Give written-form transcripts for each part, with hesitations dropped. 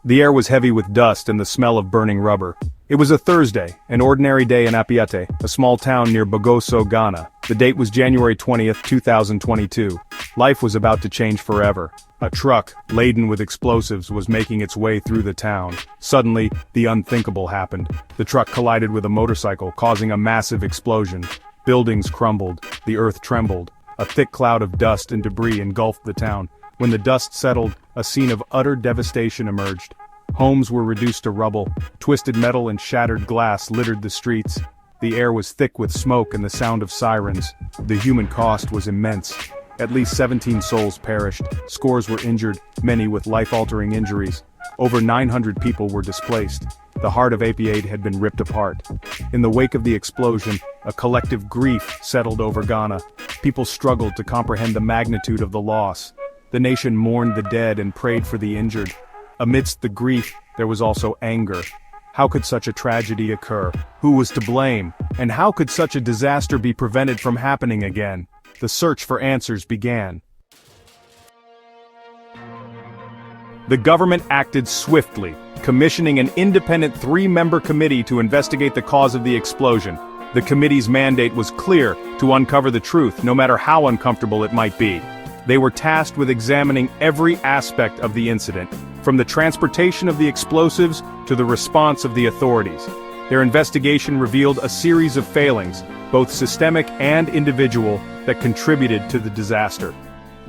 The air was heavy with dust and the smell of burning rubber. It was a Thursday, an ordinary day in Apiate, a small town near Bogoso, Ghana. The date was January 20th, 2022. Life was about to change forever. A truck, laden with explosives, was making its way through the town. Suddenly, the unthinkable happened. The truck collided with a motorcycle, causing a massive explosion. Buildings crumbled, the earth trembled. A thick cloud of dust and debris engulfed the town. When the dust settled, a scene of utter devastation emerged. Homes were reduced to rubble, twisted metal and shattered glass littered the streets. The air was thick with smoke and the sound of sirens. The human cost was immense. At least 17 souls perished, scores were injured, many with life-altering injuries. Over 900 people were displaced. The heart of Apiate had been ripped apart. In the wake of the explosion, a collective grief settled over Ghana. People struggled to comprehend the magnitude of the loss. The nation mourned the dead and prayed for the injured. Amidst the grief, there was also anger. How could such a tragedy occur? Who was to blame? And how could such a disaster be prevented from happening again? The search for answers began. The government acted swiftly, commissioning an independent 3-member committee to investigate the cause of the explosion. The committee's mandate was clear: to uncover the truth, no matter how uncomfortable it might be. They were tasked with examining every aspect of the incident, from the transportation of the explosives to the response of the authorities. Their investigation revealed a series of failings, both systemic and individual, that contributed to the disaster.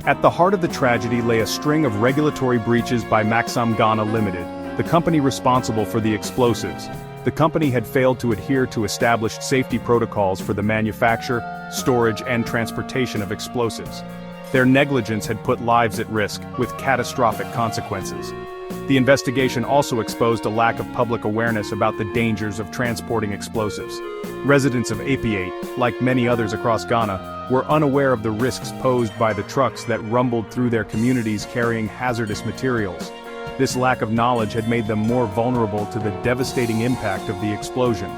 At the heart of the tragedy lay a string of regulatory breaches by Maxam Ghana Limited, the company responsible for the explosives. The company had failed to adhere to established safety protocols for the manufacture, storage, and transportation of explosives. Their negligence had put lives at risk, with catastrophic consequences. The investigation also exposed a lack of public awareness about the dangers of transporting explosives. Residents of Apiate, like many others across Ghana, were unaware of the risks posed by the trucks that rumbled through their communities carrying hazardous materials. This lack of knowledge had made them more vulnerable to the devastating impact of the explosion.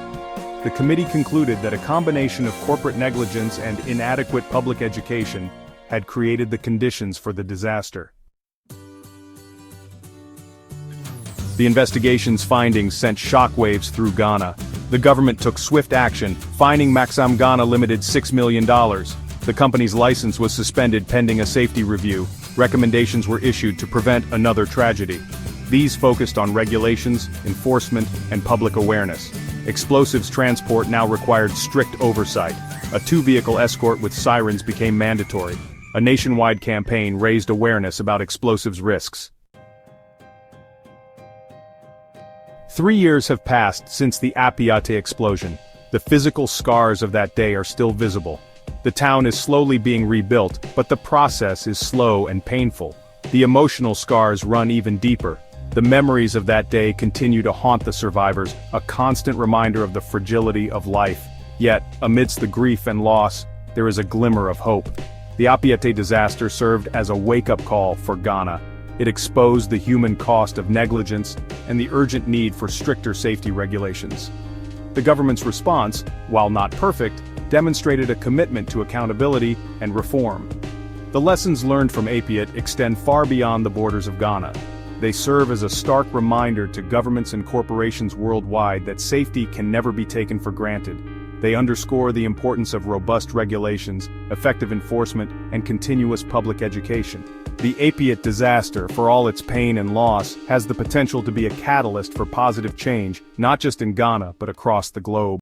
The committee concluded that a combination of corporate negligence and inadequate public education had created the conditions for the disaster. The investigation's findings sent shockwaves through Ghana. The government took swift action, fining Maxam Ghana Limited $6 million. The company's license was suspended pending a safety review. Recommendations were issued to prevent another tragedy. These focused on regulations, enforcement, and public awareness. Explosives transport now required strict oversight. A 2-vehicle escort with sirens became mandatory. A nationwide campaign raised awareness about explosives risks. 3 years have passed since the Apiate explosion. The physical scars of that day are still visible. The town is slowly being rebuilt, but the process is slow and painful. The emotional scars run even deeper. The memories of that day continue to haunt the survivors, a constant reminder of the fragility of life. Yet, amidst the grief and loss, there is a glimmer of hope. The Apiate disaster served as a wake-up call for Ghana. It exposed the human cost of negligence and the urgent need for stricter safety regulations. The government's response, while not perfect, demonstrated a commitment to accountability and reform. The lessons learned from Apiate extend far beyond the borders of Ghana. They serve as a stark reminder to governments and corporations worldwide that safety can never be taken for granted. They underscore the importance of robust regulations, effective enforcement, and continuous public education. The Apiate disaster, for all its pain and loss, has the potential to be a catalyst for positive change, not just in Ghana but across the globe.